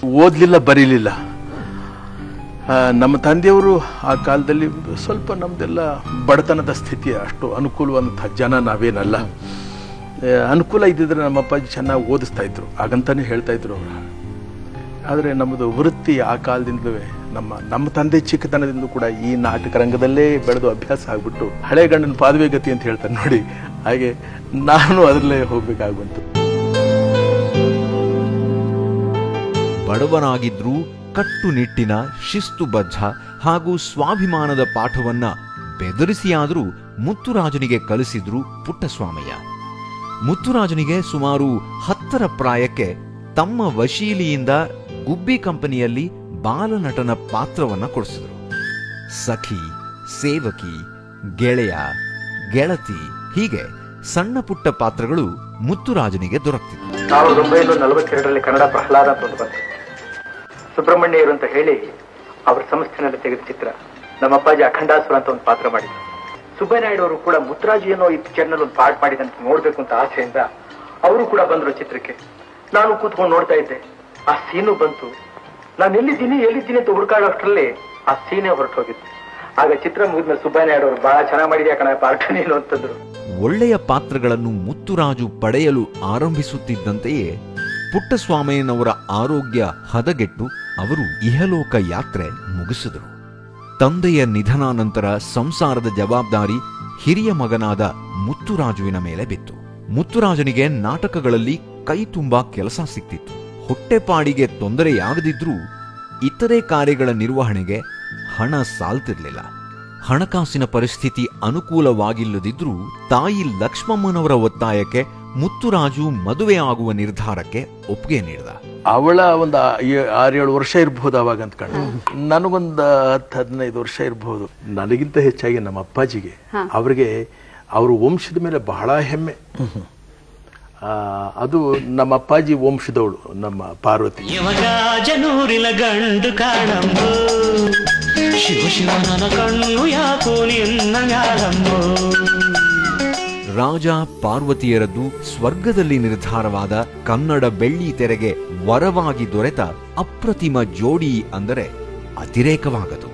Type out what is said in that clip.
ಓದಲಿಲ್ಲ, ಬರೀಲಿಲ್ಲ. ನಮ್ಮ ತಂದೆಯವರು ಆ ಕಾಲದಲ್ಲಿ ಸ್ವಲ್ಪ ನಮ್ಮದೆಲ್ಲ ಬಡತನದ ಸ್ಥಿತಿ, ಅಷ್ಟು ಅನುಕೂಲವಂಥ ಜನ ನಾವೇನಲ್ಲ. ಅನುಕೂಲ ಇದ್ದಿದ್ರೆ ನಮ್ಮ ಅಪ್ಪಾಜಿ ಚೆನ್ನಾಗಿ ಓದಿಸ್ತಾ ಇದ್ರು, ಹಾಗಂತಾನೆ ಹೇಳ್ತಾ ಇದ್ರು ಅವರು. ಆದರೆ ನಮ್ಮದು ವೃತ್ತಿ ಆ ಕಾಲದಿಂದಲೇ ನಮ್ಮ ತಂದೆ ಚಿಕ್ಕತನದಿಂದ ಕೂಡ ಈ ನಾಟಕ ರಂಗದಲ್ಲೇ ಬೆಳೆದು ಅಭ್ಯಾಸ ಆಗ್ಬಿಟ್ಟು ಹಳೆ ಗಂಡನ ಪಾದವೇ ಗತಿ ಅಂತ ಹೇಳ್ತಾರೆ ನೋಡಿ, ಹಾಗೆ ನಾನು ಅದರಲ್ಲೇ ಹೋಗ್ಬೇಕಾಗ್ಬಂತು. ಬಡವನಾಗಿದ್ರೂ ಕಟ್ಟುನಿಟ್ಟಿನ ಶಿಸ್ತುಬದ್ಧ ಹಾಗೂ ಸ್ವಾಭಿಮಾನದ ಪಾಠವನ್ನ ಬೆದರಿಸಿಯಾದರೂ ಮುತ್ತುರಾಜನಿಗೆ ಕಲಿಸಿದ್ರು ಪುಟ್ಟಸ್ವಾಮಯ್ಯ. ಮುತ್ತುರಾಜನಿಗೆ ಸುಮಾರು 10ರ ಪ್ರಾಯಕ್ಕೆ ತಮ್ಮ ವಶೀಲಿಯಿಂದ ಗುಬ್ಬಿ ಕಂಪನಿಯಲ್ಲಿ ಬಾಲನಟನ ಪಾತ್ರವನ್ನ ಕೊಡಿಸಿದ್ರು. ಸಖಿ, ಸೇವಕಿ, ಗೆಳೆಯ, ಗೆಳತಿ ಹೀಗೆ ಸಣ್ಣ ಪುಟ್ಟ ಪಾತ್ರಗಳು ಮುತ್ತುರಾಜನಿಗೆ ದೊರಕ್ತಿತ್ತು. 1942ರಲ್ಲಿ ಕನ್ನಡ ಪ್ರಹ್ಲಾದ ಅಂತ ಒಂದು ಬಂತು. ಸುಬ್ರಹ್ಮಣ್ಯರು ಅಂತ ಹೇಳಿ ಅವರ ಸಂಸ್ಥೆನಲ್ಲಿ ತೆಗೆದ ಚಿತ್ರ. ನಮ್ಮ ಅಪ್ಪಾಜಿ ಅಖಂಡಾಸುರ ಅಂತ ಒಂದು ಪಾತ್ರ ಮಾಡಿದ್ರು. ಸುಬ್ಬಯ್ಯನಾಯ್ಡು ಅವರು ಕೂಡ ಮುತ್ತುರಾಜು ಏನೋ ಈ ಪಿಕ್ಚರ್ನಲ್ಲಿ ಒಂದು ಪಾರ್ಟ್ ಮಾಡಿದಂತ ನೋಡ್ಬೇಕು ಅಂತ ಆಸೆಯಿಂದ ಅವರು ಕೂಡ ಬಂದ್ರು ಚಿತ್ರಕ್ಕೆ. ನಾನು ಕೂತ್ಕೊಂಡು ನೋಡ್ತಾ ಇದ್ದೆ. ಆ ಸೀನು ಬಂತು. ನಾನು ಎಲ್ಲಿದ್ದೀನಿ ಅಂತ ಹುಡುಕಾಡೋಷ್ಟರಲ್ಲಿ ಆ ಸೀನೇ ಹೊರಟೋಗಿತ್ತು. ಆಗ ಚಿತ್ರ ಮುಗಿದ್ಮೇಲೆ ಸುಬ್ಬಯ್ಯನಾಯ್ಡು ಅವರು ಬಹಳ ಚೆನ್ನಾಗಿ ಮಾಡಿದ್ಯಾ ಕಣ ಪಾರ್ಟ್ ನೀನು ಅಂತಂದ್ರು. ಒಳ್ಳೆಯ ಪಾತ್ರಗಳನ್ನು ಮುತ್ತುರಾಜು ಪಡೆಯಲು ಆರಂಭಿಸುತ್ತಿದ್ದಂತೆಯೇ ಪುಟ್ಟಸ್ವಾಮಯ್ಯನವರ ಆರೋಗ್ಯ ಹದಗೆಟ್ಟು ಅವರು ಇಹಲೋಕ ಯಾತ್ರೆ ಮುಗಿಸಿದರು. ತಂದೆಯ ನಿಧನ ನಂತರ ಸಂಸಾರದ ಜವಾಬ್ದಾರಿ ಹಿರಿಯ ಮಗನಾದ ಮುತ್ತುರಾಜುವಿನ ಮೇಲೆ ಬಿತ್ತು. ಮುತ್ತುರಾಜನಿಗೆ ನಾಟಕಗಳಲ್ಲಿ ಕೈ ತುಂಬಾ ಕೆಲಸ ಸಿಕ್ತಿತ್ತು. ಹೊಟ್ಟೆಪಾಡಿಗೆ ತೊಂದರೆಯಾಗದಿದ್ರೂ ಇತರೆ ಕಾರ್ಯಗಳ ನಿರ್ವಹಣೆಗೆ ಹಣ ಸಾಲ್ತಿರ್ಲಿಲ್ಲ. ಹಣಕಾಸಿನ ಪರಿಸ್ಥಿತಿ ಅನುಕೂಲವಾಗಿಲ್ಲದಿದ್ರೂ ತಾಯಿ ಲಕ್ಷ್ಮಮ್ಮನವರ ಒತ್ತಾಯಕ್ಕೆ ಮುತ್ತುರಾಜು ಮದುವೆ ಆಗುವ ನಿರ್ಧಾರಕ್ಕೆ ಒಪ್ಪಿಗೆ ನೀಡಿದ. ಅವಳ ಒಂದು 6-7 ವರ್ಷ ಇರ್ಬೋದು ಅವಾಗ ಅಂದ್ಕೊಂಡು, ನನಗೊಂದು 10-15 ವರ್ಷ ಇರ್ಬೋದು. ನನಗಿಂತ ಹೆಚ್ಚಾಗಿ ನಮ್ಮ ಅಪ್ಪಾಜಿಗೆ, ಅವ್ರಿಗೆ ಅವ್ರ ವಂಶದ ಮೇಲೆ ಬಹಳ ಹೆಮ್ಮೆ. ಅದು ನಮ್ಮ ಅಪ್ಪಾಜಿ ವಂಶದವಳು ನಮ್ಮ ಪಾರ್ವತಿ. ಜನೂರಿನ ಗಂಡು ಕಾಣಂಬು ಶಿವ ಶಿವನ ಕಣ್ಣು ಯಾಕೋ ನಿನ್ನಗಾಲಂಬು. ರಾಜ ಪಾರ್ವತಿಯರದ್ದು ಸ್ವರ್ಗದಲ್ಲಿ ನಿರ್ಧಾರವಾದ ಕನ್ನಡ ಬೆಳ್ಳಿ ತೆರೆಗೆ ವರವಾಗಿ ದೊರೆತ ಅಪ್ರತಿಮ ಜೋಡಿ ಅಂದರೆ ಅತಿರೇಕವಾಗದು.